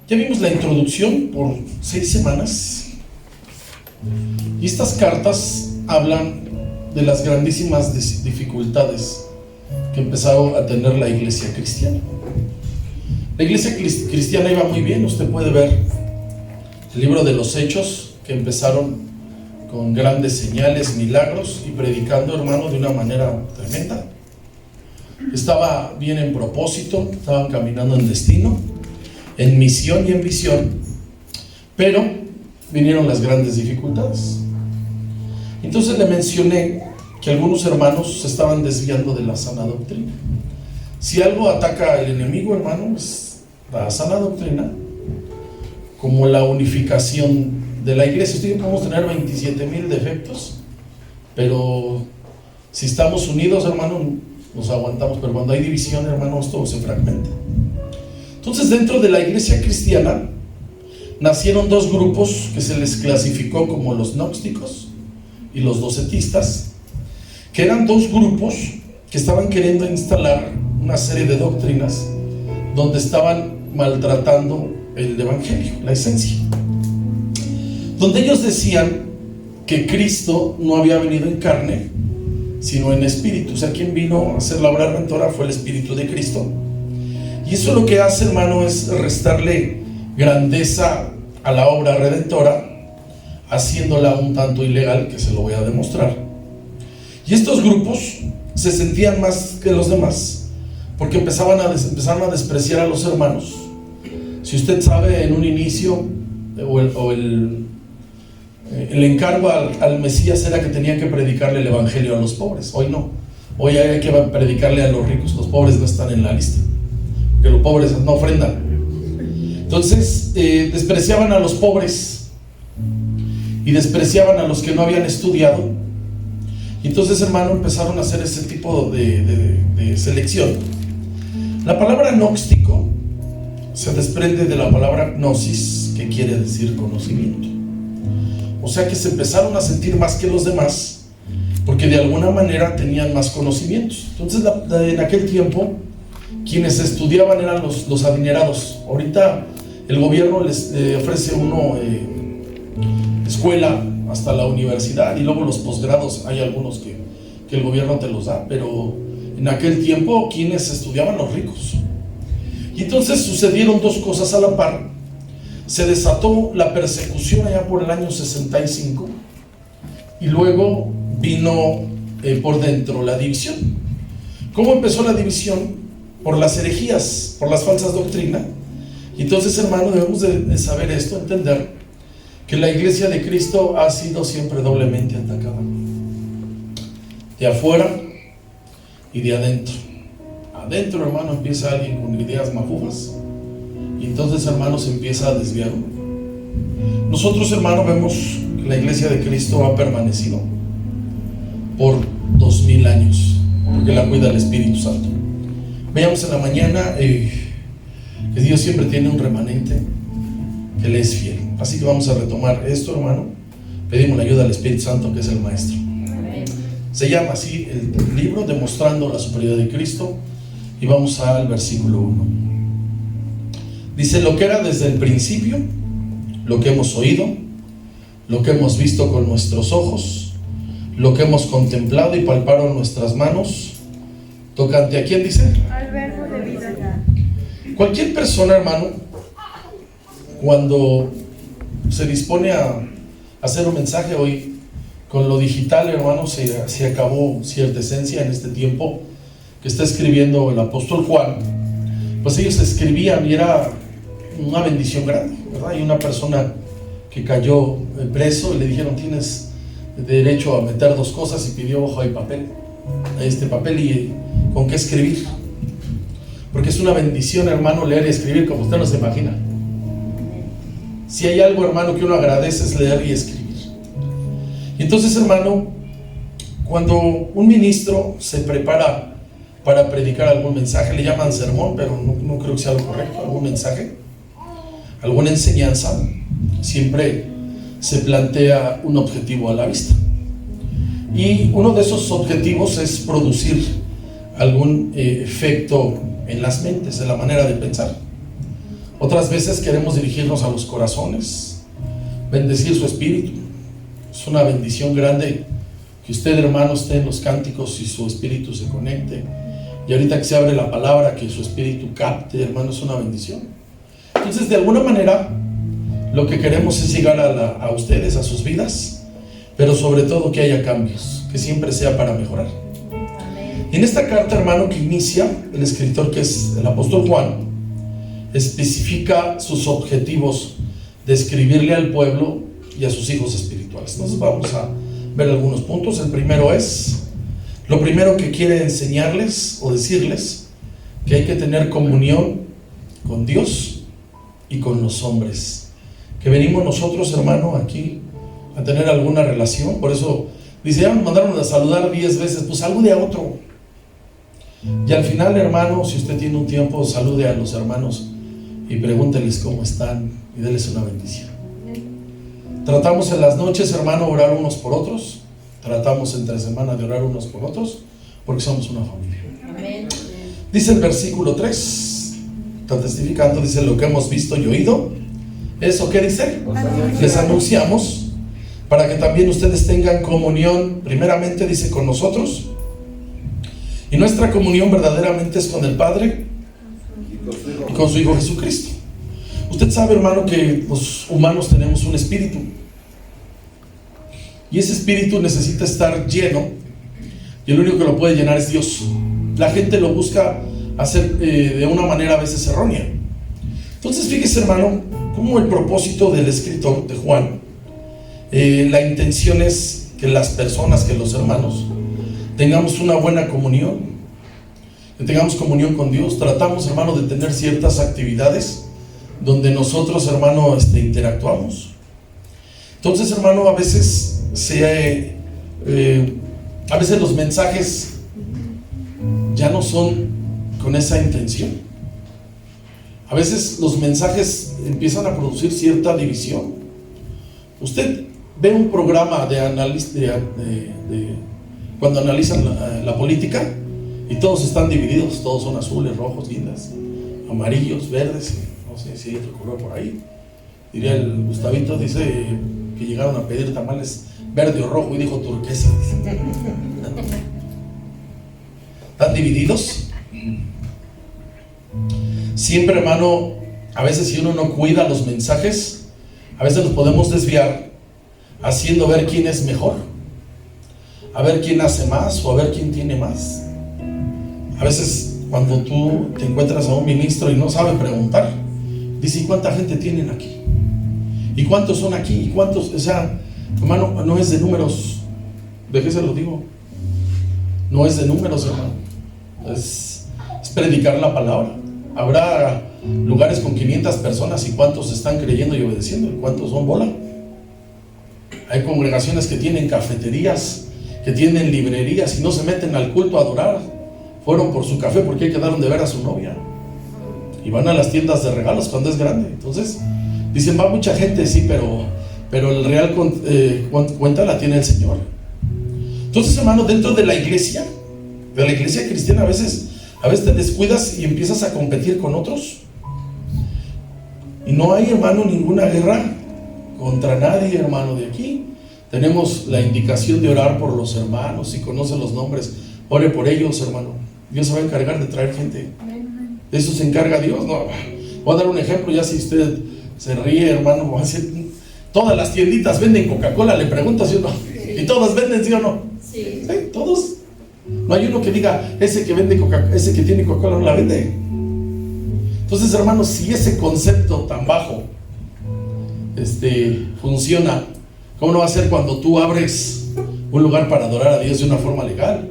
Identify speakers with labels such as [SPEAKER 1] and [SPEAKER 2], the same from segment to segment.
[SPEAKER 1] Ya vimos la introducción por 6 semanas y estas cartas hablan de las grandísimas dificultades que empezaron a tener la iglesia cristiana. La iglesia cristiana iba muy bien. Usted puede ver el libro de los Hechos, que empezaron con grandes señales, milagros y predicando, hermano, de una manera tremenda. Estaba bien en propósito, estaban caminando en destino, en misión y en visión, pero vinieron las grandes dificultades. Entonces le mencioné que algunos hermanos se estaban desviando de la sana doctrina. Si algo ataca al enemigo, hermano, es la sana doctrina, como la unificación de la iglesia. Ustedes podemos tener 27,000 defectos, pero si estamos unidos, hermano, nos aguantamos. Pero cuando hay división, hermano, esto se fragmenta. Entonces, dentro de la iglesia cristiana nacieron dos grupos que se les clasificó como los gnósticos y los docetistas, que eran dos grupos que estaban queriendo instalar una serie de doctrinas donde estaban maltratando el evangelio, la esencia, donde ellos decían que Cristo no había venido en carne, sino en espíritu. O sea, quien vino a hacer la obra redentora fue el Espíritu de Cristo. Y eso lo que hace, hermano, es restarle grandeza a la obra redentora, haciéndola un tanto ilegal, que se lo voy a demostrar. Y estos grupos se sentían más que los demás, porque empezaron a despreciar a los hermanos. Si usted sabe, en un inicio, el encargo al Mesías era que tenía que predicarle el evangelio a los pobres. Hoy no. Hoy hay que predicarle a los ricos. Los pobres no están en la lista, porque los pobres no ofrendan. Entonces despreciaban a los pobres y despreciaban a los que no habían estudiado. Y entonces, hermano, empezaron a hacer ese tipo de selección. La palabra gnóstico se desprende de la palabra gnosis, que quiere decir conocimiento. O sea que se empezaron a sentir más que los demás, porque de alguna manera tenían más conocimientos. Entonces, en aquel tiempo, quienes estudiaban eran los adinerados. Ahorita el gobierno les ofrece escuela hasta la universidad, y luego los posgrados, hay algunos que el gobierno te los da, pero en aquel tiempo quienes estudiaban, los ricos. Y entonces sucedieron dos cosas a la par. Se desató la persecución allá por el año 65, y luego vino por dentro la división. ¿Cómo empezó la división? Por las herejías, por las falsas doctrinas. Y entonces, hermano, debemos de saber esto, entender que la iglesia de Cristo ha sido siempre doblemente atacada, de afuera y de adentro. Adentro, hermano, empieza alguien con ideas mafufas, y entonces, hermano, se empieza a desviar. Nosotros, hermano, vemos que la iglesia de Cristo ha permanecido por 2000 años, porque la cuida el Espíritu Santo. Veamos en la mañana que Dios siempre tiene un remanente que le es fiel. Así que vamos a retomar esto, hermano. Pedimos la ayuda al Espíritu Santo, que es el Maestro. Se llama así el libro, Demostrando la Superioridad de Cristo, y vamos al versículo 1. Dice: lo que era desde el principio, lo que hemos oído, lo que hemos visto con nuestros ojos, lo que hemos contemplado y palparon nuestras manos, tocante a quién, dice,
[SPEAKER 2] al verbo de vida.
[SPEAKER 1] Cualquier persona, hermano, cuando se dispone a hacer un mensaje hoy, con lo digital, hermano, se acabó cierta esencia en este tiempo que está escribiendo el apóstol Juan. Pues ellos escribían y era una bendición grande, ¿verdad? Y una persona que cayó preso y le dijeron: tienes derecho a meter dos cosas, y pidió hoja y papel, papel y con qué escribir, porque es una bendición, hermano, leer y escribir como usted no se imagina. Si hay algo, hermano, que uno agradece, es leer y escribir. Y entonces, hermano, cuando un ministro se prepara para predicar algún mensaje, le llaman sermón, pero no creo que sea lo correcto, algún mensaje, alguna enseñanza, siempre se plantea un objetivo a la vista. Y uno de esos objetivos es producir algún efecto en las mentes, en la manera de pensar. Otras veces queremos dirigirnos a los corazones, bendecir su espíritu. Es una bendición grande que usted, hermano, esté en los cánticos y su espíritu se conecte. Y ahorita que se abre la palabra, que su espíritu capte, hermano, es una bendición. Entonces, de alguna manera, lo que queremos es llegar a ustedes, a sus vidas, pero sobre todo que haya cambios, que siempre sea para mejorar. Y en esta carta, hermano, que inicia el escritor, que es el apóstol Juan, especifica sus objetivos de escribirle al pueblo y a sus hijos espirituales. Entonces vamos a ver algunos puntos. El primero es, lo primero que quiere enseñarles o decirles, que hay que tener comunión con Dios y con los hombres, que venimos nosotros, hermano, aquí a tener alguna relación. Por eso dice, ya nos mandaron a saludar 10 veces, pues salude a otro. Y al final, hermano, si usted tiene un tiempo, salude a los hermanos y pregúnteles cómo están y déles una bendición. Tratamos en las noches, hermano, orar unos por otros. Tratamos entre semana de orar unos por otros, porque somos una familia.
[SPEAKER 2] Amén.
[SPEAKER 1] Dice el versículo 3, está testificando, dice, lo que hemos visto y oído, ¿eso qué dice? Les anunciamos, para que también ustedes tengan comunión, primeramente dice, con nosotros. Y nuestra comunión verdaderamente es con el Padre y con su Hijo Jesucristo. Usted sabe, hermano, que los humanos tenemos un espíritu, y ese espíritu necesita estar lleno, y el único que lo puede llenar es Dios. La gente lo busca hacer de una manera a veces errónea. Entonces fíjese, hermano, cómo el propósito del escritor de Juan, la intención es que las personas, que los hermanos tengamos una buena comunión, que tengamos comunión con Dios. Tratamos, hermano, de tener ciertas actividades donde nosotros, hermano, interactuamos. Entonces, hermano, a veces los mensajes ya no son con esa intención. A veces los mensajes empiezan a producir cierta división. Usted ve un programa de análisis cuando analizan la política, y todos están divididos, todos son azules, rojos, guindas, amarillos, verdes, no sé si hay otro color por ahí. Diría el Gustavito, dice que llegaron a pedir tamales verde o rojo y dijo turquesa. ¿Están divididos? Siempre, hermano, a veces si uno no cuida los mensajes, a veces los podemos desviar, haciendo ver quién es mejor, a ver quién hace más o a ver quién tiene más. A veces cuando tú te encuentras a un ministro y no sabe preguntar, dice, ¿y cuánta gente tienen aquí? ¿Y cuántos son aquí? ¿Y cuántos? O sea, hermano, no es de números. ¿De qué se lo digo? No es de números, hermano. Es predicar la palabra. Habrá lugares con 500 personas, ¿y cuántos están creyendo y obedeciendo? ¿Y cuántos son bola? Hay congregaciones que tienen cafeterías, que tienen librerías y no se meten al culto a adorar. Fueron por su café porque quedaron de ver a su novia. Y van a las tiendas de regalos cuando es grande. Entonces, dicen, va mucha gente, sí, pero el real cuenta la tiene el Señor. Entonces, hermano, dentro de la iglesia cristiana, a veces te descuidas y empiezas a competir con otros. Y no hay, hermano, ninguna guerra contra nadie, hermano, de aquí. Tenemos la indicación de orar por los hermanos. Si conocen los nombres, ore por ellos, hermano. Dios se va a encargar de traer gente. De eso se encarga Dios. No, voy a dar un ejemplo, ya si usted se ríe, hermano, voy a decir, todas las tienditas venden Coca-Cola, le pregunto si o no. Sí. ¿Y todas venden, sí o no? Sí. ¿Sí? Todos. No hay uno que diga, ese que vende ese que tiene Coca-Cola no la vende. Entonces, hermanos, si ese concepto tan bajo funciona, ¿cómo no va a ser cuando tú abres un lugar para adorar a Dios de una forma legal?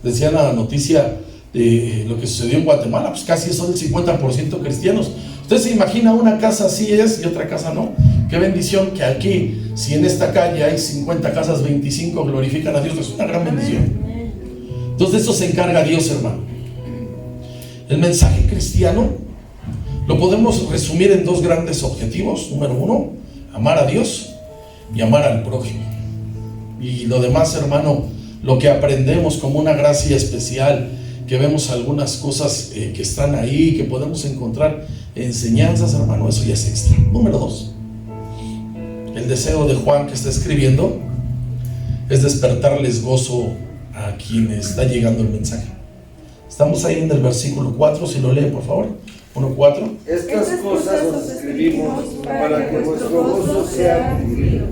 [SPEAKER 1] Decía la noticia de lo que sucedió en Guatemala, pues casi son el 50% cristianos. Usted se imagina una casa así es y otra casa no. Qué bendición que aquí, si en esta calle hay 50 casas, 25 glorifican a Dios, es una gran bendición. Entonces de eso se encarga Dios, hermano. El mensaje cristiano lo podemos resumir en dos grandes objetivos. Número uno, amar a Dios y amar al prójimo. Y lo demás, hermano, lo que aprendemos como una gracia especial que vemos algunas cosas que están ahí, que podemos encontrar enseñanzas, hermano, eso ya es extra. Número 2, el deseo de Juan que está escribiendo es despertarles gozo a quienes está llegando el mensaje. Estamos ahí en el versículo 4, si lo lee por favor, 1:4.
[SPEAKER 3] Estas cosas os escribimos para que vuestro gozo sea cumplido.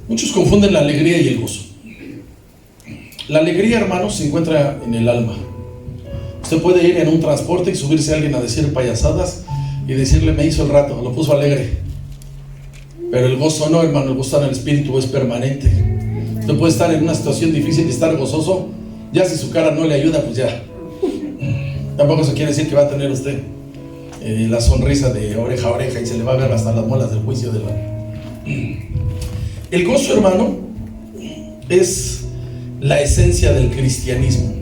[SPEAKER 1] Muchos confunden la alegría y el gozo. La alegría, hermanos, se encuentra en el alma. Usted puede ir en un transporte y subirse a alguien a decir payasadas y decirle, me hizo el rato, lo puso alegre. Pero el gozo no, hermano, el gozo en el espíritu es permanente. Usted puede estar en una situación difícil y estar gozoso, ya si su cara no le ayuda, pues ya. Tampoco eso quiere decir que va a tener usted la sonrisa de oreja a oreja y se le va a ver hasta las muelas del juicio de la... El gozo, hermano, es la esencia del cristianismo.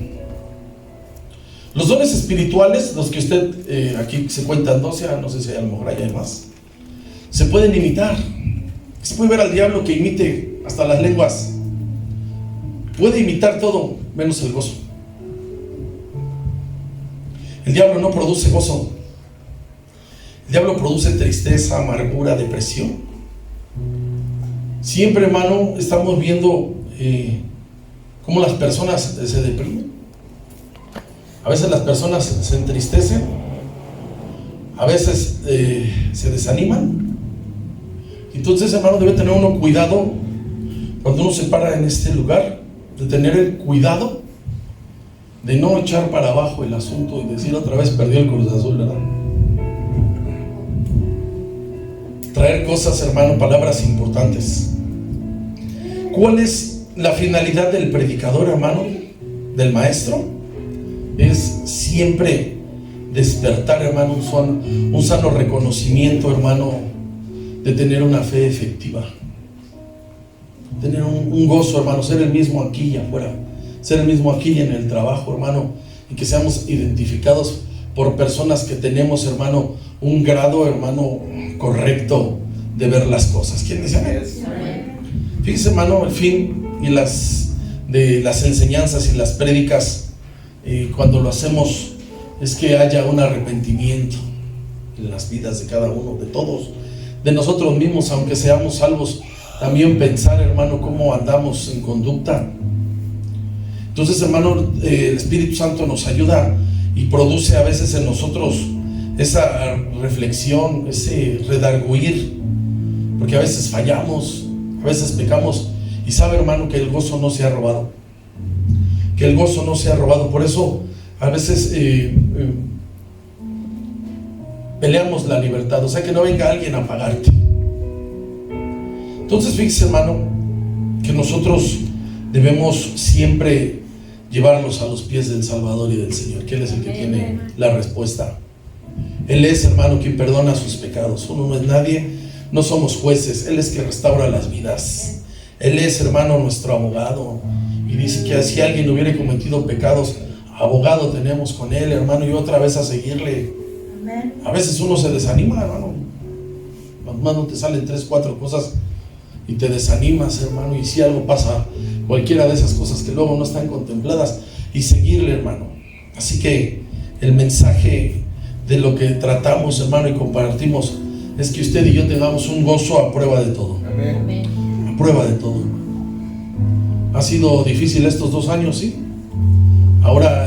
[SPEAKER 1] Los dones espirituales, los que usted aquí se cuentan 12, no sé si a lo mejor hay más, se pueden imitar. Se puede ver al diablo que imite hasta las lenguas. Puede imitar todo menos el gozo. El diablo no produce gozo. El diablo produce tristeza, amargura, depresión. Siempre, hermano, estamos viendo cómo las personas se deprimen. A veces las personas se entristecen, a veces se desaniman. Entonces, hermano, debe tener uno cuidado cuando uno se para en este lugar, de tener el cuidado de no echar para abajo el asunto y decir otra vez perdió el Cruz Azul, ¿verdad? Traer cosas, hermano, palabras importantes. ¿Cuál es la finalidad del predicador, hermano? Del maestro. Es siempre despertar, hermano, un sano reconocimiento, hermano, de tener una fe efectiva. Tener un gozo, hermano, ser el mismo aquí y afuera. Ser el mismo aquí y en el trabajo, hermano. Y que seamos identificados por personas que tenemos, hermano, un grado, hermano, correcto de ver las cosas. ¿Quién dice amén? Fíjese, hermano, el fin y de las enseñanzas y las prédicas, cuando lo hacemos, es que haya un arrepentimiento en las vidas de cada uno, de todos, de nosotros mismos, aunque seamos salvos. También pensar, hermano, cómo andamos en conducta. Entonces, hermano, el Espíritu Santo nos ayuda y produce a veces en nosotros esa reflexión, ese redarguir, porque a veces fallamos, a veces pecamos, y sabe, hermano, que el gozo no se ha robado, que el gozo no se ha robado. Por eso a veces peleamos la libertad, o sea, que no venga alguien a pagarte. Entonces, fíjese, hermano, que nosotros debemos siempre llevarlos a los pies del Salvador y del Señor, que Él es el que tiene la respuesta. Él es, hermano, quien perdona sus pecados. Uno no es nadie, no somos jueces. Él es quien restaura las vidas. Él es, hermano, nuestro abogado. Y dice que si alguien hubiera cometido pecados, abogado tenemos con Él, hermano, y otra vez a seguirle. A veces uno se desanima, hermano. Hermano, te salen 3, 4 cosas y te desanimas, hermano, y si algo pasa, cualquiera de esas cosas que luego no están contempladas, y seguirle, hermano. Así que el mensaje de lo que tratamos, hermano, y compartimos, es que usted y yo tengamos un gozo a prueba de todo.
[SPEAKER 3] Amén.
[SPEAKER 1] A prueba de todo. Ha sido difícil estos 2 años, sí. Ahora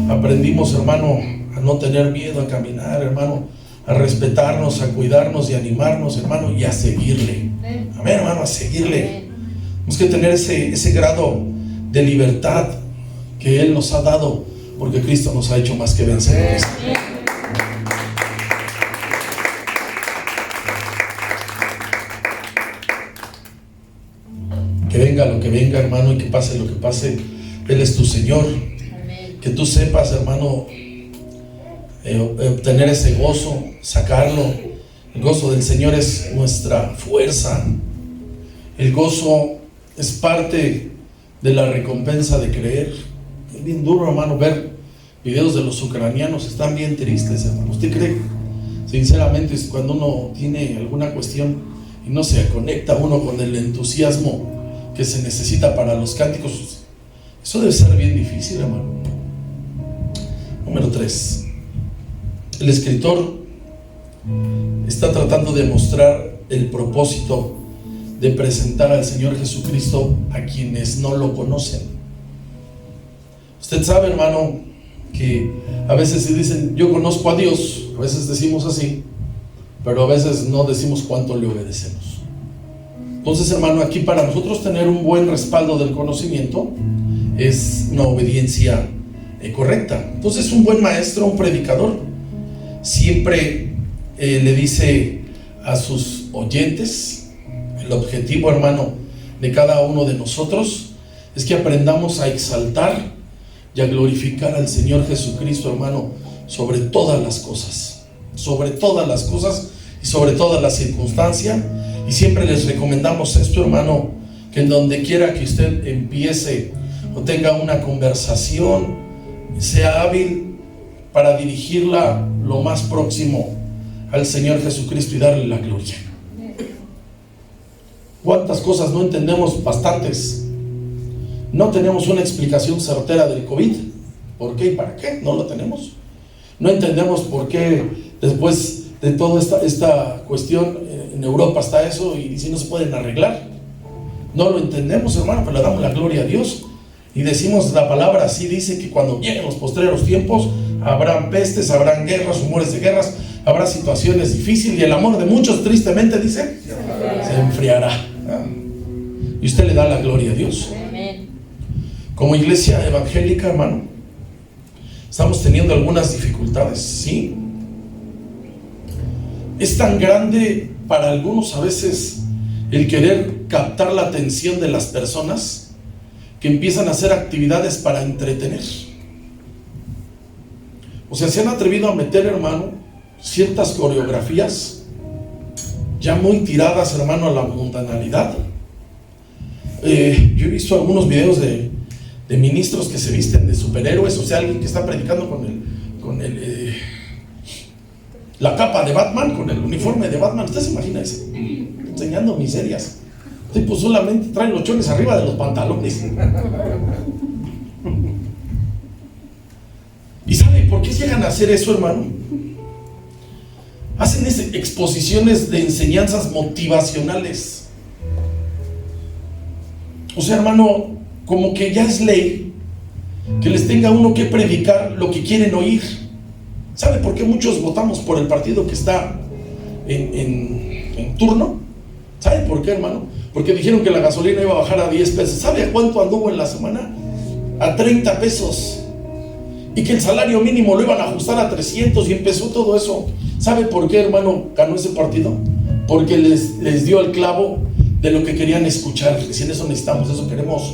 [SPEAKER 1] aprendimos, hermano, a no tener miedo, a caminar, hermano, a respetarnos, a cuidarnos y a animarnos, hermano, y a seguirle. Amén, hermano, a seguirle. Tenemos que tener ese grado de libertad que Él nos ha dado, porque Cristo nos ha hecho más que vencedores. Que venga lo que venga, hermano, y que pase lo que pase, Él es tu Señor. Que tú sepas, hermano, obtener ese gozo, sacarlo. El gozo del Señor es nuestra fuerza. El gozo es parte de la recompensa de creer. Es bien duro, hermano, ver videos de los ucranianos. Están bien tristes, hermano. ¿Usted cree, sinceramente, cuando uno tiene alguna cuestión y no se conecta uno con el entusiasmo que se necesita para los cánticos. Eso debe ser bien difícil, hermano. Número 3. El escritor está tratando de mostrar el propósito de presentar al Señor Jesucristo a quienes no lo conocen. Usted sabe, hermano, que a veces se dicen, yo conozco a Dios, a veces decimos así, pero a veces no decimos cuánto le obedecemos. Entonces, hermano, aquí para nosotros tener un buen respaldo del conocimiento es una obediencia correcta. Entonces, un buen maestro, un predicador, siempre le dice a sus oyentes, el objetivo, hermano, de cada uno de nosotros es que aprendamos a exaltar y a glorificar al Señor Jesucristo, hermano, sobre todas las cosas y sobre todas las circunstancias. Y siempre les recomendamos esto, hermano, que en donde quiera que usted empiece o tenga una conversación, sea hábil para dirigirla lo más próximo al Señor Jesucristo y darle la gloria. ¿Cuántas cosas no entendemos? Bastantes. No tenemos una explicación certera del COVID. ¿Por qué y para qué? No lo tenemos. No entendemos por qué después de toda esta cuestión en Europa está eso y si no se pueden arreglar. No lo entendemos, hermano, pero le damos la gloria a Dios y decimos la palabra así, dice que cuando lleguen los postreros tiempos habrán pestes, habrán guerras, rumores de guerras, habrá situaciones difíciles y el amor de muchos, tristemente, dice, se enfriará. Y usted le da la gloria a Dios. Como iglesia evangélica, hermano, estamos teniendo algunas dificultades, ¿sí? Es tan grande para algunos a veces el querer captar la atención de las personas que empiezan a hacer actividades para entretener. O sea, se han atrevido a meter, hermano, ciertas coreografías ya muy tiradas, hermano, a la mundanalidad. Yo he visto algunos videos de ministros que se visten de superhéroes, o sea, alguien que está predicando con la capa de Batman, con el uniforme de Batman. ¿Usted se imagina eso? Enseñando miserias. Tipo solamente trae los chones arriba de los pantalones. ¿Y sabe por qué llegan a hacer eso, hermano? Hacen exposiciones de enseñanzas motivacionales. O sea, hermano, como que ya es ley que les tenga uno que predicar lo que quieren oír. ¿Sabe por qué muchos votamos por el partido que está en turno? ¿Sabe por qué, hermano? Porque dijeron que la gasolina iba a bajar a 10 pesos. ¿Sabe a cuánto anduvo en la semana? A 30 pesos. Y que el salario mínimo lo iban a ajustar a 300 y empezó todo eso. ¿Sabe por qué, hermano, ganó ese partido? Porque les dio el clavo de lo que querían escuchar. Decían, eso necesitamos, eso queremos.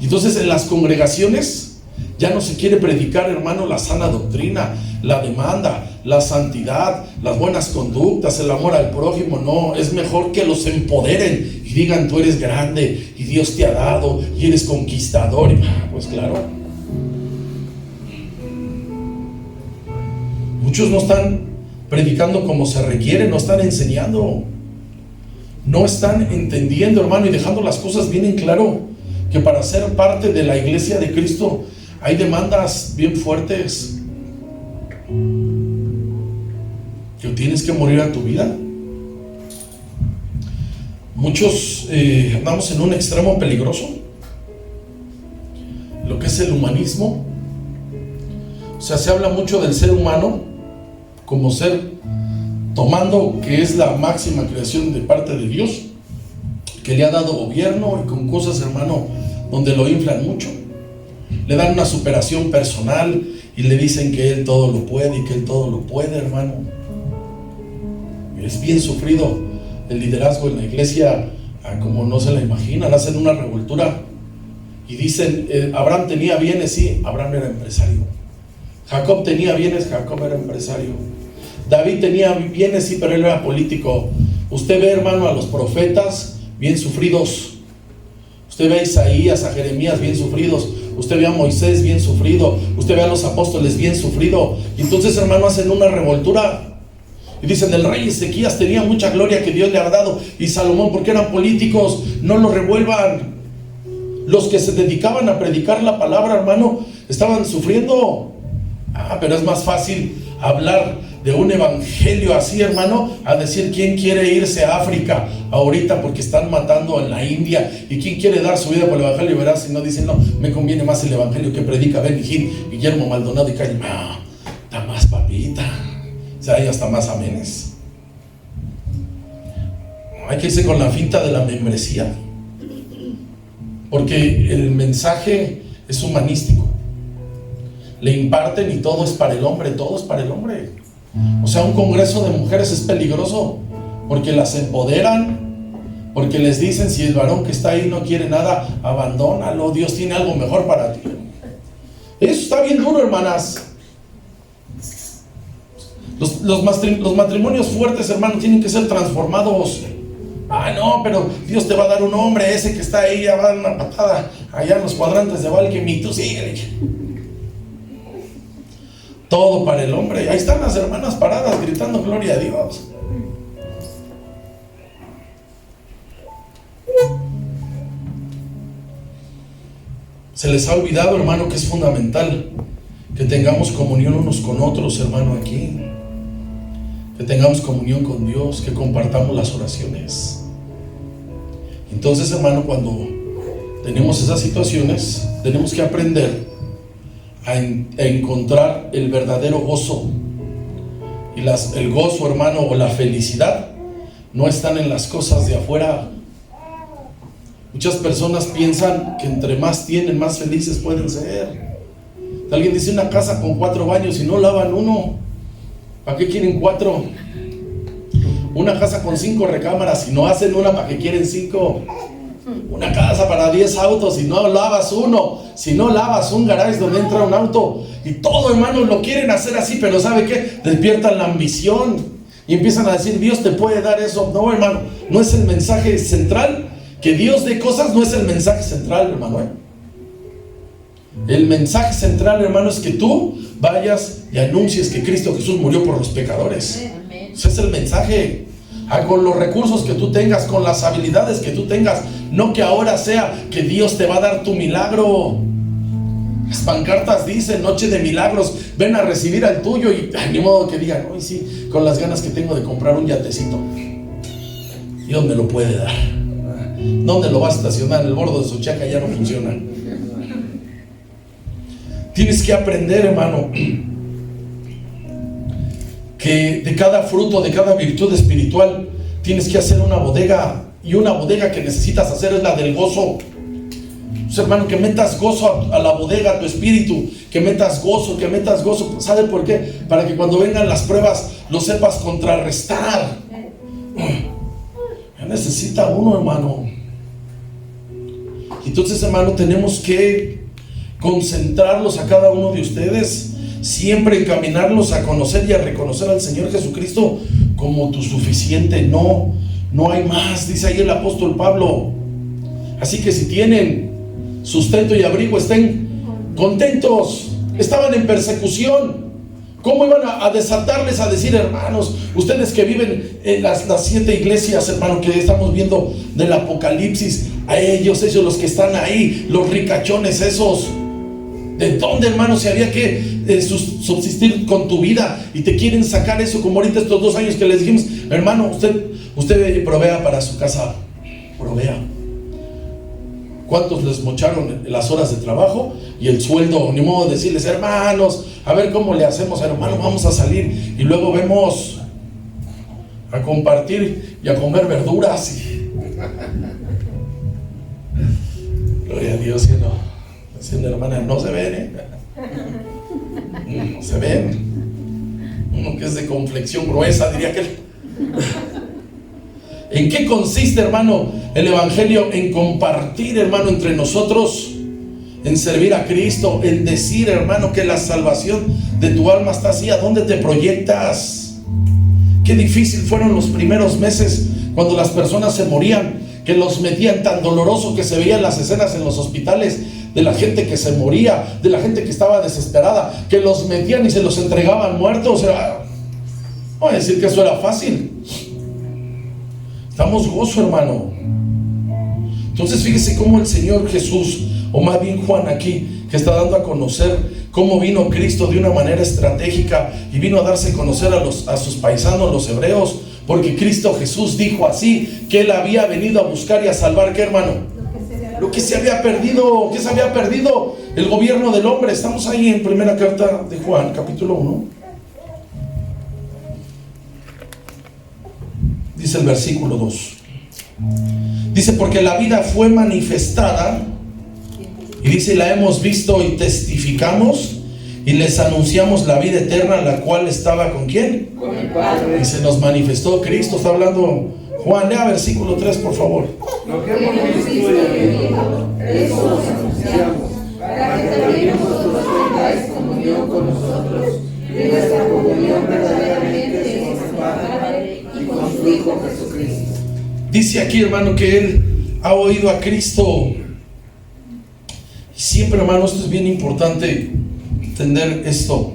[SPEAKER 1] Y entonces en las congregaciones ya no se quiere predicar, hermano, la sana doctrina, la demanda, la santidad, las buenas conductas, el amor al prójimo. No, es mejor que los empoderen y digan, tú eres grande y Dios te ha dado y eres conquistador. Y, pues claro, muchos no están predicando como se requiere, no están enseñando, no están entendiendo, hermano, y dejando las cosas bien en claro, que para ser parte de la iglesia de Cristo hay demandas bien fuertes, que tienes que morir a tu vida. Muchos andamos en un extremo peligroso, lo que es el humanismo. O sea, se habla mucho del ser humano como ser, tomando que es la máxima creación de parte de Dios, que le ha dado gobierno, y con cosas, hermano, donde lo inflan mucho. Le dan una superación personal y le dicen que Él todo lo puede y que Él todo lo puede, hermano. Es bien sufrido el liderazgo en la iglesia, como no se la imaginan. Hacen una revoltura y dicen, Abraham tenía bienes, sí, Abraham era empresario. Jacob tenía bienes, Jacob era empresario. David tenía bienes, sí, pero él era político. Usted ve, hermano, a los profetas bien sufridos. Usted ve a Isaías, a Jeremías bien sufridos. Usted ve a Moisés bien sufrido. Usted ve a los apóstoles bien sufrido. Y entonces, hermano, hacen una revoltura Y dicen, el rey Ezequías tenía mucha gloria que Dios le ha dado, y Salomón, porque eran políticos. No lo revuelvan. Los que se dedicaban a predicar la palabra, hermano, estaban sufriendo. Pero es más fácil hablar de un evangelio así, hermano, a decir quién quiere irse a África ahorita porque están matando en la India, y quién quiere dar su vida por el evangelio. Verás, si no dicen, no, me conviene más el evangelio que predica Benny Hinn, Guillermo Maldonado y Calle. Está más papita, o sea, hay hasta más amenes. Hay que irse con la finta de la membresía, porque el mensaje es humanístico. Le imparten y todo es para el hombre, todo es para el hombre. O sea, un congreso de mujeres es peligroso porque las empoderan, porque les dicen, si el varón que está ahí no quiere nada, abandónalo, Dios tiene algo mejor para ti. Eso está bien duro, hermanas. Los matrimonios fuertes, hermanos, tienen que ser transformados. No, pero Dios te va a dar un hombre, ese que está ahí, ya va a dar una patada allá en los cuadrantes de Valquemi, tú síguele. Todo para el hombre. Ahí están las hermanas paradas gritando gloria a Dios. Se les ha olvidado, hermano, que es fundamental que tengamos comunión unos con otros, hermano, aquí. Que tengamos comunión con Dios, que compartamos las oraciones. Entonces, hermano, cuando tenemos esas situaciones, tenemos que aprender a encontrar el verdadero gozo. Y el gozo, hermano, o la felicidad no están en las cosas de afuera. Muchas personas piensan que entre más tienen, más felices pueden ser. Alguien dice, una casa con 4 baños y no lavan uno, ¿para qué quieren 4? Una casa con 5 recámaras y no hacen una, ¿para qué quieren 5? Una casa para 10 autos y no lavas uno, si no lavas un garage donde entra un auto. Y todo, hermano, lo quieren hacer así, pero ¿sabe qué? Despiertan la ambición y empiezan a decir, Dios te puede dar eso. No, hermano, no es el mensaje central. Que Dios dé cosas no es el mensaje central, hermano. El mensaje central, hermano, es que tú vayas y anuncies que Cristo Jesús murió por los pecadores. Ese es el mensaje. Con los recursos que tú tengas, con las habilidades que tú tengas, no que ahora sea que Dios te va a dar tu milagro. Las pancartas dicen, noche de milagros, ven a recibir al tuyo, y ni modo que digan, hoy sí, con las ganas que tengo de comprar un yatecito. Dios me lo puede dar. ¿Dónde lo vas a estacionar? El bordo de Sochaca ya no funciona. Tienes que aprender, hermano, que de cada fruto, de cada virtud espiritual, tienes que hacer una bodega. Y una bodega que necesitas hacer es la del gozo. Pues, hermano, que metas gozo a la bodega, a tu espíritu. Que metas gozo. ¿Sabe por qué? Para que cuando vengan las pruebas lo sepas contrarrestar. Necesita uno, hermano. Entonces, hermano, tenemos que concentrarlos a cada uno de ustedes, siempre encaminarlos a conocer y a reconocer al Señor Jesucristo como tu suficiente. No hay más, dice ahí el apóstol Pablo. Así que si tienen sustento y abrigo, estén contentos. Estaban en persecución. ¿Cómo iban a desatarles a decir, hermanos, ustedes que viven en las 7 iglesias, hermano, que estamos viendo del Apocalipsis, a ellos los que están ahí, los ricachones esos, ¿de dónde, hermano, se había que subsistir con tu vida? Y te quieren sacar eso, como ahorita estos 2 años que les dijimos, hermano, usted provea para su casa, provea. ¿Cuántos les mocharon las horas de trabajo y el sueldo? Ni modo de decirles, hermanos, a ver cómo le hacemos, hermano, vamos a salir y luego vemos a compartir y a comer verduras. Gloria a Dios, que no. Diciendo, hermana, no se ven, no se ven. Uno que es de complexión gruesa, diría que. ¿En qué consiste, hermano, el evangelio? En compartir, hermano, entre nosotros, en servir a Cristo, en decir, hermano, que la salvación de tu alma está así. ¿A dónde te proyectas? Qué difícil fueron los primeros meses cuando las personas se morían, que los metían, tan doloroso que se veían las escenas en los hospitales de la gente que se moría, de la gente que estaba desesperada, que los metían y se los entregaban muertos. voy a decir que eso era fácil. Damos gozo, hermano. Entonces fíjese cómo el Señor Jesús, o más bien Juan aquí, que está dando a conocer cómo vino Cristo de una manera estratégica y vino a darse a conocer a sus paisanos, los hebreos, porque Cristo Jesús dijo así, que Él había venido a buscar y a salvar, ¿qué, hermano? Lo que se había perdido. ¿Qué se había perdido? El gobierno del hombre. Estamos ahí en primera carta de Juan, capítulo 1. Dice el versículo 2. Dice, porque la vida fue manifestada, y dice, la hemos visto y testificamos, y les anunciamos la vida eterna, la cual estaba ¿con quién?
[SPEAKER 3] Con el Padre.
[SPEAKER 1] Y se nos manifestó Cristo. Está hablando Juan. Lea versículo 3, por favor.
[SPEAKER 3] Lo que hemos visto y oído, eso os anunciamos, para que también vosotros tengáis comunión con nosotros, y nuestra comunión verdaderamente es con el Padre y con su Hijo Jesucristo.
[SPEAKER 1] Dice aquí, hermano, que él ha oído a Cristo. Y siempre, hermano, esto es bien importante entender esto.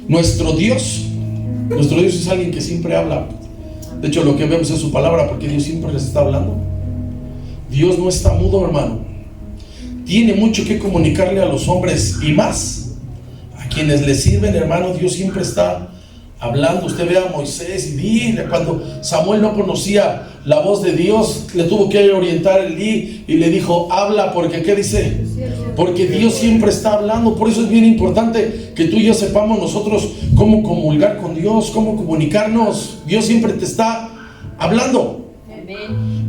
[SPEAKER 1] Nuestro Dios es alguien que siempre habla. De hecho, lo que vemos es su palabra, porque Dios siempre les está hablando. Dios no está mudo, hermano. Tiene mucho que comunicarle a los hombres, y más a quienes le sirven, hermano. Dios siempre está hablando. Usted ve a Moisés y dile, cuando Samuel no conocía la voz de Dios, le tuvo que orientar Elí y le dijo, habla, porque ¿qué dice? Porque Dios siempre está hablando. Por eso es bien importante que tú y yo sepamos nosotros cómo comulgar con Dios, cómo comunicarnos. Dios siempre te está hablando.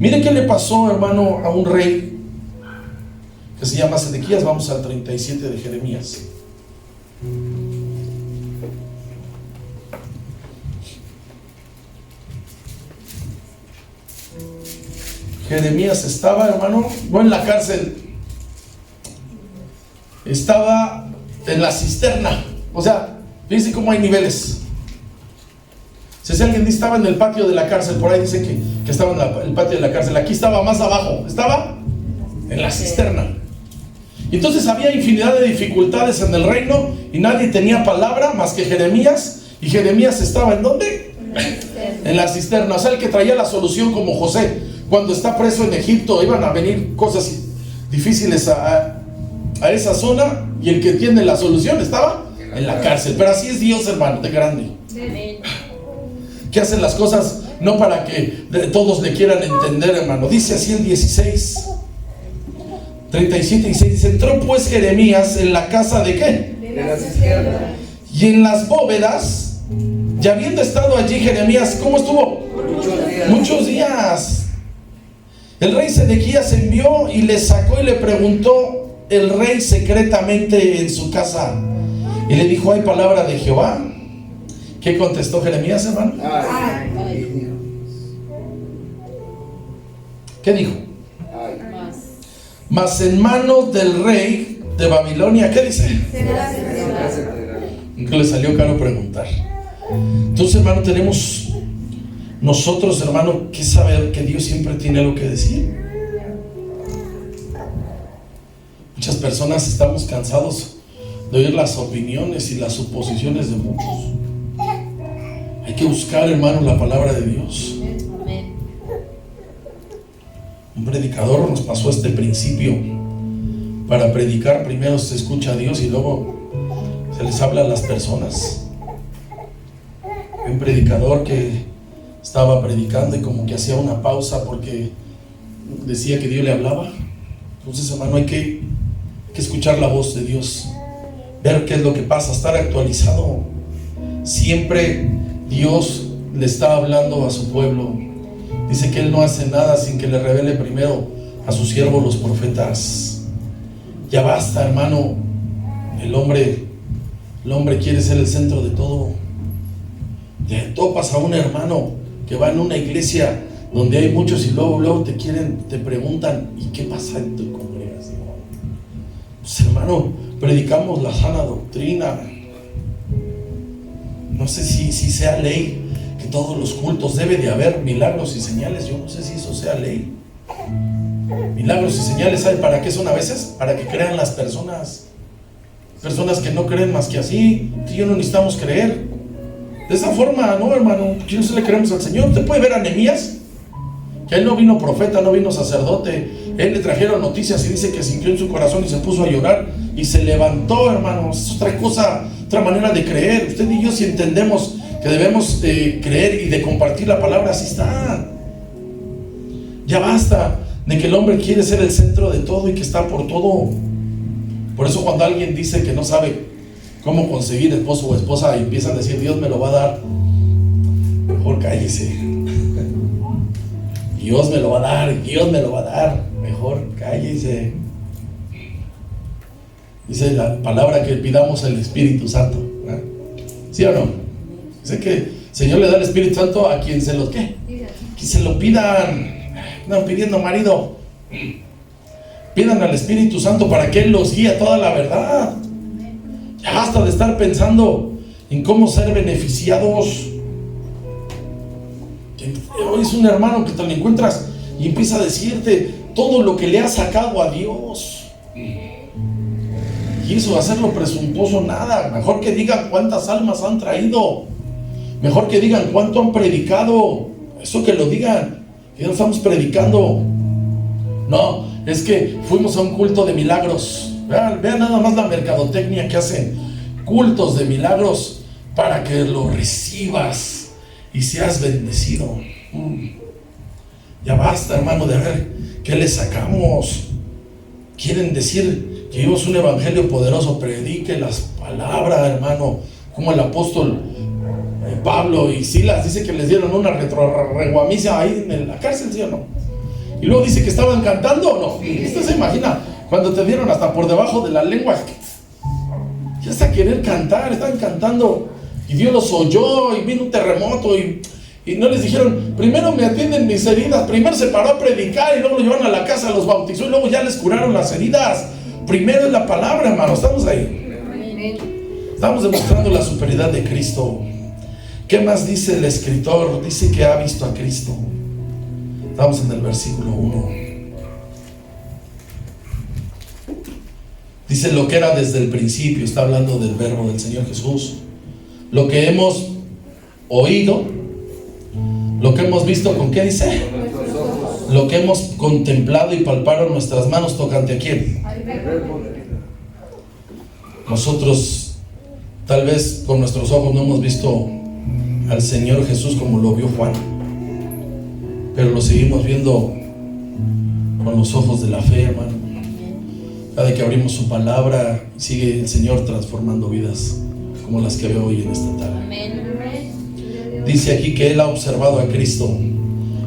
[SPEAKER 1] Mire qué le pasó, hermano, a un rey que se llama Sedequías. Vamos al 37 de Jeremías. Jeremías estaba, hermano, no en la cárcel, estaba en la cisterna. O sea, fíjense cómo hay niveles. Si alguien dice estaba en el patio de la cárcel, por ahí dice que estaba en el patio de la cárcel. Aquí estaba más abajo, estaba en la cisterna. Y entonces había infinidad de dificultades en el reino y nadie tenía palabra más que Jeremías. Y Jeremías estaba ¿en dónde? En la cisterna. O sea, el que traía la solución, como José. Cuando está preso en Egipto, iban a venir cosas difíciles a esa zona, y el que tiene la solución estaba en la cárcel. Pero así es Dios, hermano, de grande. Que hacen las cosas no para que todos le quieran entender, hermano. Dice así el 16, 37 y 6. Dice, entró pues Jeremías en la casa de ¿qué?
[SPEAKER 3] De la cisterna.
[SPEAKER 1] Y en las bóvedas, y habiendo estado allí Jeremías, ¿cómo estuvo? Muchos días. El rey Sedequías envió y le sacó y le preguntó el rey secretamente en su casa. Y le dijo, ¿hay palabra de Jehová? ¿Qué contestó Jeremías, hermano? ¿Qué dijo? Mas en manos del rey de Babilonia, ¿qué dice? Que le salió caro preguntar. Entonces, hermano, tenemos nosotros, hermano, que saber que Dios siempre tiene algo que decir. Muchas personas estamos cansados de oír las opiniones y las suposiciones de muchos. Hay que buscar, hermano, la palabra de Dios. Un predicador nos pasó este principio. Para predicar primero se escucha a Dios y luego se les habla a las personas. Un predicador que estaba predicando y como que hacía una pausa porque decía que Dios le hablaba. Entonces, hermano, hay que escuchar la voz de Dios, ver qué es lo que pasa, estar actualizado. Siempre Dios le está hablando a su pueblo. Dice que Él no hace nada sin que le revele primero a sus siervos los profetas. Ya basta, hermano. El hombre quiere ser el centro de todo. Te topas a un hermano que va en una iglesia donde hay muchos y luego te preguntan, ¿y qué pasa en tu congregación? Pues, hermano, predicamos la sana doctrina. No sé si sea ley que todos los cultos debe de haber milagros y señales. Yo no sé si eso sea ley. Milagros y señales, ¿sabe para qué son a veces? Para que crean las personas. Personas que no creen más que así. Tú y yo no necesitamos creer. De esa forma, no, hermano, que no se le creemos al Señor. Usted puede ver a Nehemías, que él no vino profeta, no vino sacerdote. Él le trajeron noticias y dice que sintió en su corazón y se puso a llorar y se levantó, hermanos. Es otra cosa, otra manera de creer. Usted y yo, si entendemos que debemos creer y de compartir la palabra, así está. Ya basta de que el hombre quiere ser el centro de todo y que está por todo. Por eso cuando alguien dice que no sabe cómo conseguir esposo o esposa y empiezan a decir Dios me lo va a dar, mejor cállese. Dios me lo va a dar, Dios me lo va a dar, mejor cállese. Dice la palabra que pidamos el Espíritu Santo, ¿verdad? ¿Sí o no? Dice que el Señor le da el Espíritu Santo a quien se lo ¿qué? Que se lo pidan. Andan pidiendo marido, pidan al Espíritu Santo para que Él los guíe a toda la verdad. Ya basta de estar pensando en cómo ser beneficiados. Hoy es un hermano que te lo encuentras y empieza a decirte todo lo que le ha sacado a Dios, y eso, hacerlo presuntuoso, nada. Mejor que digan cuántas almas han traído, mejor que digan cuánto han predicado. Eso, que lo digan, que no estamos predicando. No, es que fuimos a un culto de milagros. Vean nada más la mercadotecnia que hacen. Cultos de milagros para que lo recibas y seas bendecido. Ya basta, hermano, de ver qué le sacamos. Quieren decir que vivimos un evangelio poderoso. Predique las palabras, hermano, como el apóstol Pablo y Silas dice que les dieron una reguamisa ahí en la cárcel, ¿sí o no? Y luego dice que estaban cantando, ¿o no? Usted se imagina cuando te dieron hasta por debajo de la lengua, ya hasta querer cantar, estaban cantando y Dios los oyó y vino un terremoto y no les dijeron, primero me atienden mis heridas. Primero se paró a predicar y luego lo llevaron a la casa, los bautizó y luego ya les curaron las heridas. Primero es la palabra, hermano. Estamos ahí. Estamos demostrando la superioridad de Cristo. ¿Qué más dice el escritor? Dice que ha visto a Cristo. Estamos en el versículo 1. Dice lo que era desde el principio. Está hablando del verbo del Señor Jesús. Lo que hemos oído, lo que hemos visto, ¿con qué dice? Lo que hemos contemplado y palpado nuestras manos tocante a quién. Nosotros tal vez con nuestros ojos no hemos visto al Señor Jesús como lo vio Juan, pero lo seguimos viendo con los ojos de la fe, hermano. Cada que abrimos su palabra, sigue el Señor transformando vidas como las que veo hoy en esta tarde. Dice aquí que Él ha observado a Cristo.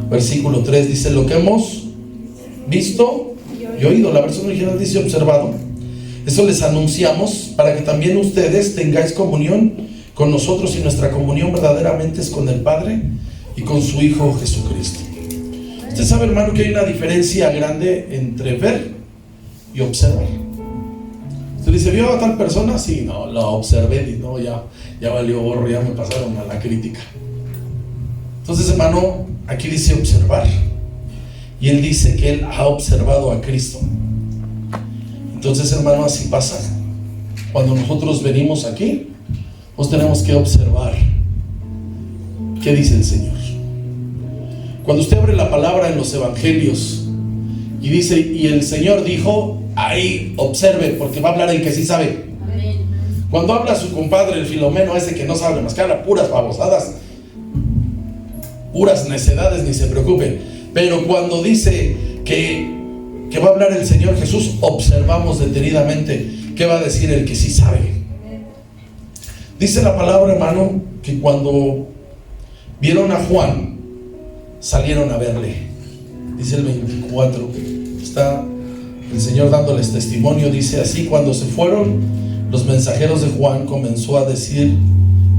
[SPEAKER 1] Versículo 3 dice lo que hemos visto y oído. La versión original dice observado. Eso les anunciamos para que también ustedes tengáis comunión con nosotros, y nuestra comunión verdaderamente es con el Padre y con su Hijo Jesucristo. Usted sabe, hermano, que hay una diferencia grande entre ver y observar. Usted dice, ¿vio a tal persona? Sí, no, la observé y no, ya valió gorro, ya me pasaron a la crítica. Entonces, hermano, aquí dice observar, y él dice que él ha observado a Cristo. Entonces, hermano, así pasa. Cuando nosotros venimos aquí, pues tenemos que observar qué dice el Señor. Cuando usted abre la palabra en los evangelios y dice, y el Señor dijo, ahí observe, porque va a hablar el que sí sabe. Cuando habla su compadre, el Filomeno, ese que no sabe más que habla puras babosadas, puras necedades, ni se preocupen. Pero cuando dice que va a hablar el Señor Jesús, observamos detenidamente qué va a decir el que sí sabe. Dice la palabra, hermano, que cuando vieron a Juan, salieron a verle. Dice el 24, está el Señor dándoles testimonio. Dice así: cuando se fueron los mensajeros de Juan, comenzó a decir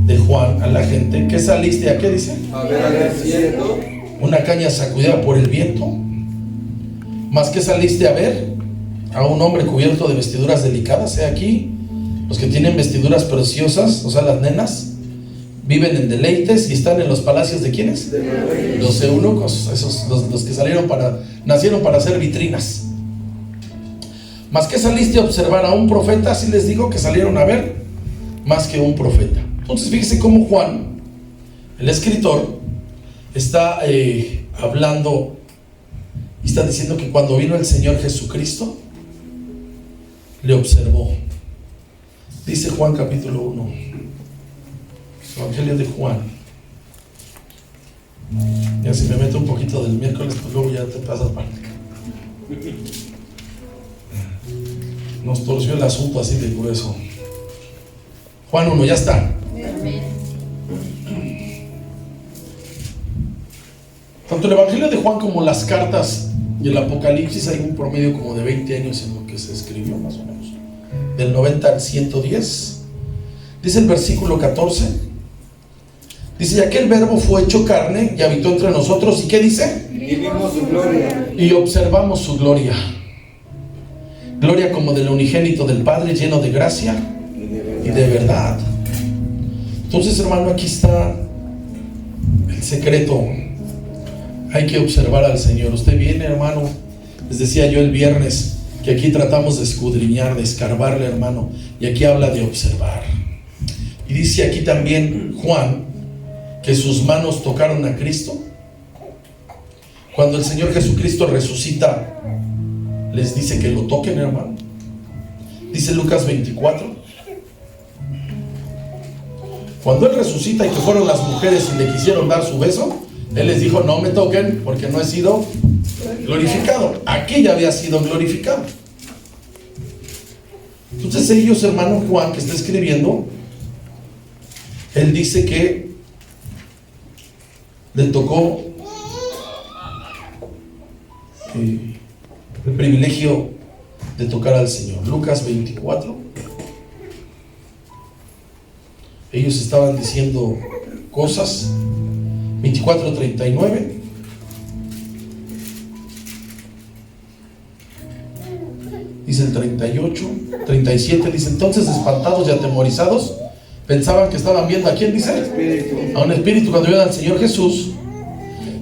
[SPEAKER 1] de Juan a la gente: ¿qué saliste a qué? Dice,
[SPEAKER 3] a ver al desierto.
[SPEAKER 1] Una caña sacudida por el viento. ¿Más que saliste a ver? A un hombre cubierto de vestiduras delicadas. He aquí, los que tienen vestiduras preciosas, o sea, las nenas, viven en deleites y están en los palacios de ¿quiénes? De los eunucos, esos, los que nacieron para hacer vitrinas. ¿Más que saliste a observar a un profeta? Así les digo que salieron a ver más que un profeta. Entonces fíjese cómo Juan El escritor está hablando y está diciendo que cuando vino el Señor Jesucristo, le observó. Dice Juan capítulo 1, Evangelio de Juan. Ya si me meto un poquito del miércoles, pues luego ya te pasas para acá. Nos torció el asunto así de grueso. Juan 1, ya está. Tanto el Evangelio de Juan como las cartas y el Apocalipsis hay un promedio como de 20 años en lo que se escribió, más o menos, del 90 al 110. Dice el versículo 14, dice: y aquel verbo fue hecho carne y habitó entre nosotros. ¿Y qué dice?
[SPEAKER 3] Y vimos su gloria.
[SPEAKER 1] Y observamos su gloria, gloria como del unigénito del Padre, lleno de gracia y de verdad. Entonces, hermano, aquí está el secreto. Hay que observar al Señor. Usted viene, hermano, les decía yo el viernes que aquí tratamos de escudriñar, de escarbarle, hermano, y aquí habla de observar. Y dice aquí también Juan que sus manos tocaron a Cristo. Cuando el Señor Jesucristo resucita, les dice que lo toquen, hermano. Dice Lucas 24, cuando Él resucita y que fueron las mujeres y le quisieron dar su beso, Él les dijo: no me toquen porque no he sido glorificado. Aquí ya había sido glorificado. Entonces ellos, hermano Juan, que está escribiendo, él dice que le tocó el privilegio de tocar al Señor. Lucas 24. Ellos estaban diciendo cosas. 24:39. Dice el 38, 37, dice: entonces espantados y atemorizados pensaban que estaban viendo ¿a quién? Dice a un espíritu cuando vieron al Señor Jesús.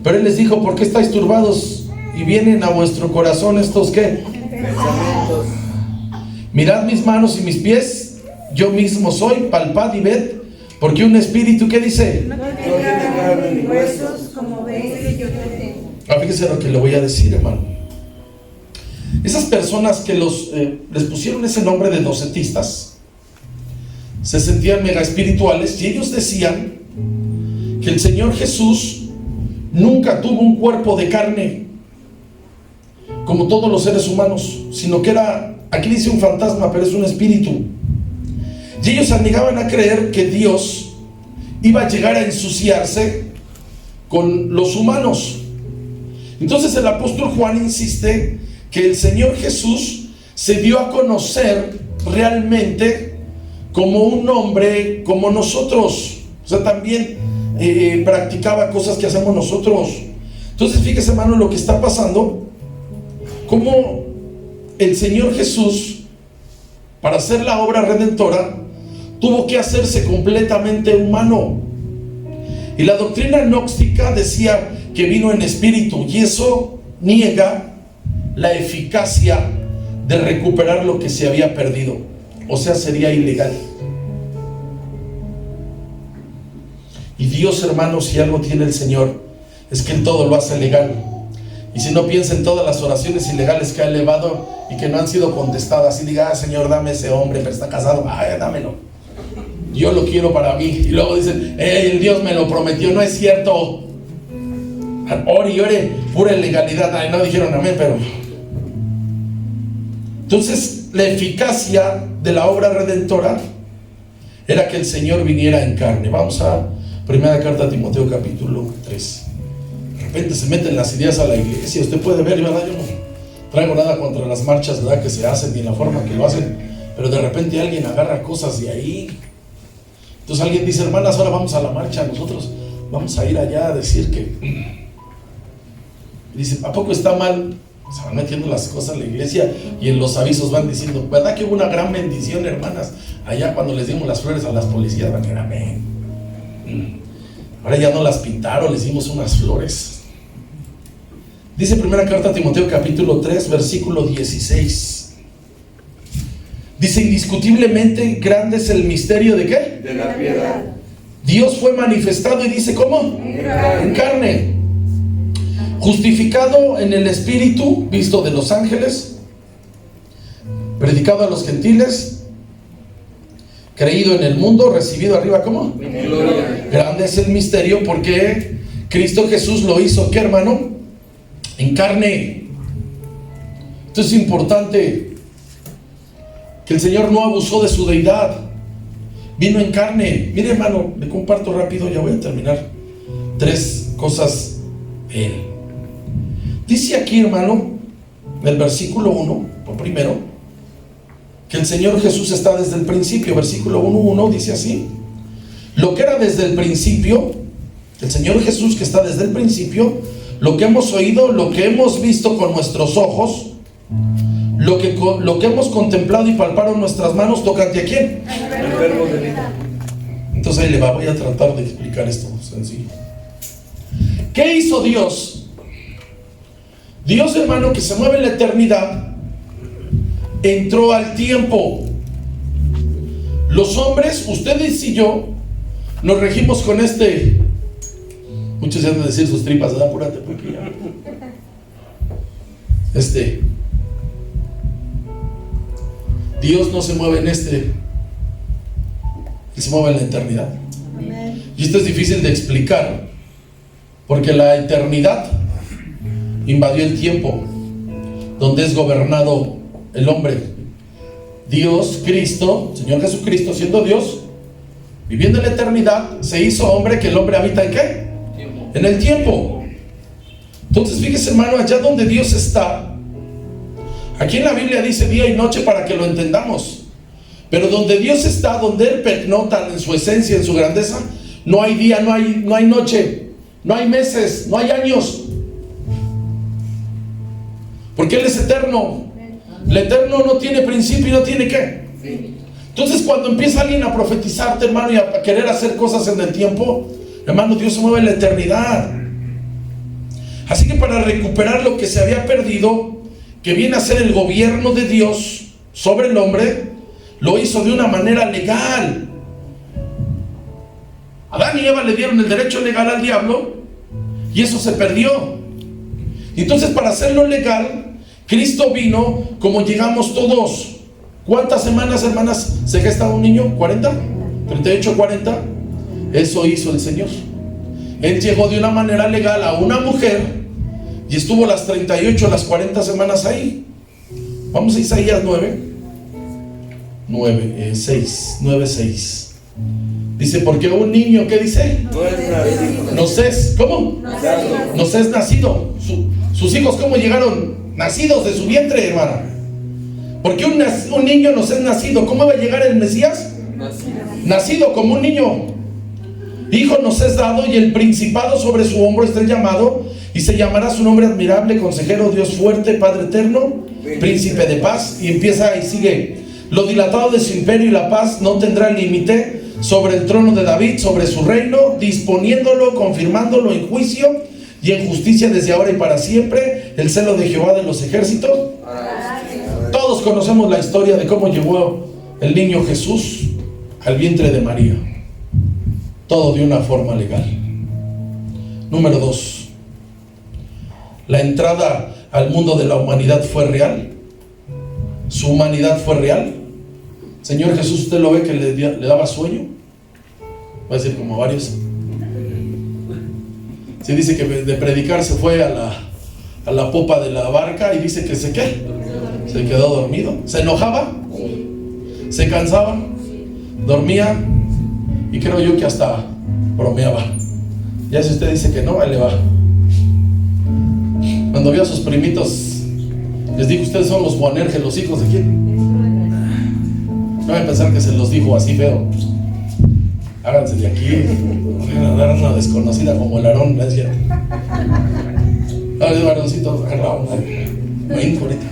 [SPEAKER 1] Pero Él les dijo: ¿por qué estáis turbados y vienen a vuestro corazón estos qué?
[SPEAKER 3] Pensamientos.
[SPEAKER 1] Mirad mis manos y mis pies, yo mismo soy, palpad y ved, porque un espíritu, ¿qué dice?
[SPEAKER 2] No tiene carne ni huesos, como veis que yo tengo.
[SPEAKER 1] Fíjese lo que le voy a decir, hermano. Esas personas que les pusieron ese nombre de docetistas se sentían mega espirituales, y ellos decían que el Señor Jesús nunca tuvo un cuerpo de carne como todos los seres humanos, sino que era, aquí dice un fantasma, pero es un espíritu. Y ellos se negaban a creer que Dios iba a llegar a ensuciarse con los humanos. Entonces el apóstol Juan insiste que el Señor Jesús se dio a conocer realmente como un hombre como nosotros. O sea, también practicaba cosas que hacemos nosotros. Entonces fíjese, hermano, lo que está pasando, como el Señor Jesús, para hacer la obra redentora, tuvo que hacerse completamente humano. Y la doctrina gnóstica decía que vino en espíritu, y eso niega la eficacia de recuperar lo que se había perdido. O sea, sería ilegal. Y Dios, hermanos, si algo tiene el Señor, es que Él todo lo hace legal. Y si no, piensa en todas las oraciones ilegales que ha elevado y que no han sido contestadas, y diga: Señor, dame ese hombre, pero está casado, dámelo, yo lo quiero para mí. Y luego dicen: el Dios me lo prometió. No es cierto. Ore y ore, pura ilegalidad. Ay, no dijeron amén, pero... Entonces, la eficacia de la obra redentora era que el Señor viniera en carne. Vamos a primera carta a Timoteo capítulo 3. De repente se meten las ideas a la iglesia. Usted puede ver, ¿verdad? Yo no traigo nada contra las marchas, ¿verdad?, que se hacen ni la forma que lo hacen, pero de repente alguien agarra cosas de ahí. Entonces alguien dice: hermanas, ahora vamos a la marcha, nosotros vamos a ir allá a decir que... Dice: ¿a poco está mal? Se van metiendo las cosas en la iglesia, y en los avisos van diciendo: ¿verdad que hubo una gran bendición, hermanas, allá cuando les dimos las flores a las policías? Van a decir: amén. Ahora ya no las pintaron, les dimos unas flores. Dice primera carta a Timoteo capítulo 3 versículo 16. Dice: indiscutiblemente grande es el misterio ¿de qué?
[SPEAKER 3] De la piedad.
[SPEAKER 1] Dios fue manifestado y dice, ¿cómo? En carne. Justificado en el Espíritu, visto de los ángeles, predicado a los gentiles, creído en el mundo, recibido arriba, ¿cómo?
[SPEAKER 3] Gloria.
[SPEAKER 1] Grande es el misterio, porque Cristo Jesús lo hizo, ¿qué, hermano? En carne. Esto es importante, que el Señor no abusó de su deidad, vino en carne. Mire, hermano, le comparto rápido, ya voy a terminar. 3 cosas de Él. Dice aquí, hermano, en el versículo 1, lo primero, que el Señor Jesús está desde el principio. Versículo 1:1 dice así: lo que era desde el principio, el Señor Jesús que está desde el principio, lo que hemos oído, lo que hemos visto con nuestros ojos, lo que hemos contemplado y palparon nuestras manos, tocante a quién?
[SPEAKER 3] El verbo de vida.
[SPEAKER 1] Entonces ahí le va, voy a tratar de explicar esto sencillo. ¿Qué hizo Dios? Dios, hermano, que se mueve en la eternidad, entró al tiempo. Los hombres, ustedes y yo, nos regimos con muchos van a decir sus tripas, ¿verdad? Apúrate, porque ya. Dios no se mueve en Él se mueve en la eternidad. Y esto es difícil de explicar, porque la eternidad invadió el tiempo, donde es gobernado el hombre. Dios, Cristo, Señor Jesucristo, siendo Dios, viviendo en la eternidad, se hizo hombre, que el hombre habita ¿en qué?
[SPEAKER 3] Tiempo.
[SPEAKER 1] En el tiempo. Entonces fíjese, hermano, allá donde Dios está, aquí en la Biblia dice día y noche para que lo entendamos, pero donde Dios está, donde Él pernocta en su esencia, en su grandeza, no hay día, no hay noche, no hay meses, no hay años, porque Él es eterno. El eterno no tiene principio y no tiene ¿qué? Entonces cuando empieza alguien a profetizarte, hermano, y a querer hacer cosas en el tiempo, hermano, Dios se mueve en la eternidad. Así que para recuperar lo que se había perdido, que viene a ser el gobierno de Dios sobre el hombre, lo hizo de una manera legal. Adán y Eva le dieron el derecho legal al diablo y eso se perdió. Entonces, para hacerlo legal, Cristo vino como llegamos todos. ¿Cuántas semanas, hermanas, se gesta un niño? ¿40? ¿38, 40? Eso hizo el Señor. Él llegó de una manera legal a una mujer y estuvo las 38, las 40 semanas ahí. Vamos a Isaías 9:6. Dice, porque un niño, ¿qué dice? Nos es, ¿cómo? Nos es nacido. Sus hijos, ¿cómo llegaron? Nacidos de su vientre, hermana. Porque un niño nos es nacido. ¿Cómo va a llegar el Mesías? Nacido como un niño. Hijo nos es dado y el principado sobre su hombro está el llamado, y se llamará su nombre admirable, consejero, Dios fuerte, Padre eterno, príncipe de paz. Y empieza y sigue: lo dilatado de su imperio y la paz no tendrá límite sobre el trono de David, sobre su reino, disponiéndolo, confirmándolo en juicio y en justicia desde ahora y para siempre. El celo de Jehová de los ejércitos. Todos conocemos la historia de cómo llegó el niño Jesús al vientre de María. Todo de una forma legal. Número 2. La entrada al mundo de la humanidad fue real. Su humanidad fue real. Señor Jesús, usted lo ve que le daba sueño. Va a decir como varios. Sí, dice que de predicar se fue a la popa de la barca y dice que se quedó dormido. Se enojaba, se cansaba, dormía y creo yo que hasta bromeaba. Ya si usted dice que no, ahí le va. Cuando vio a sus primitos, les dijo: ustedes son los Boanerges, los hijos de quién. No voy a pensar que se los dijo así feo. Háganse de aquí. Van a dar una desconocida como el Aarón. No es cierto. Ahora varoncito agarrado. Me hinco ahorita.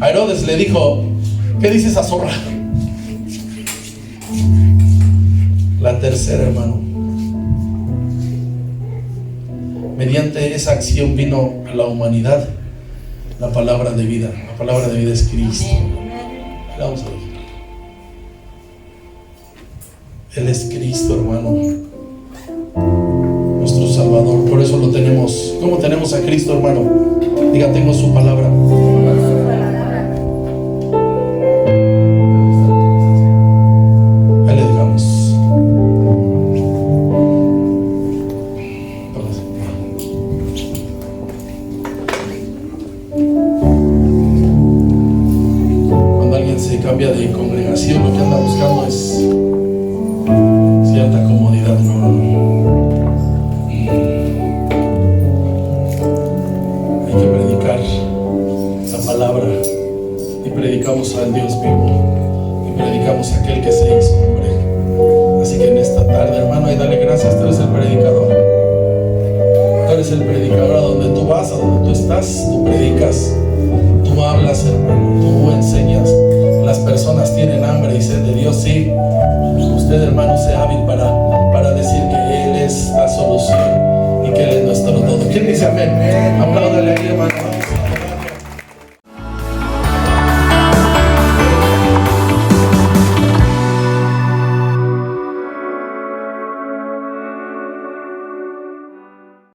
[SPEAKER 1] A Herodes le dijo: ¿qué dice esa zorra? La tercera, hermano. Mediante esa acción vino a la humanidad la palabra de vida. La palabra de vida es Cristo. Vamos a ver. Él es Cristo, hermano, nuestro Salvador. Por eso lo tenemos. ¿Cómo tenemos a Cristo, hermano? Diga, tengo su palabra. Ahí le dejamos. Cuando alguien se cambia de congregación, lo que anda buscando es cierta comodidad, ¿no? Hay que predicar la palabra, y predicamos al Dios vivo, y predicamos a aquel que se hizo hombre. Así que en esta tarde, hermano, y dale gracias. Tú eres el predicador. Tú eres el predicador. A donde tú vas, a donde tú estás, tú predicas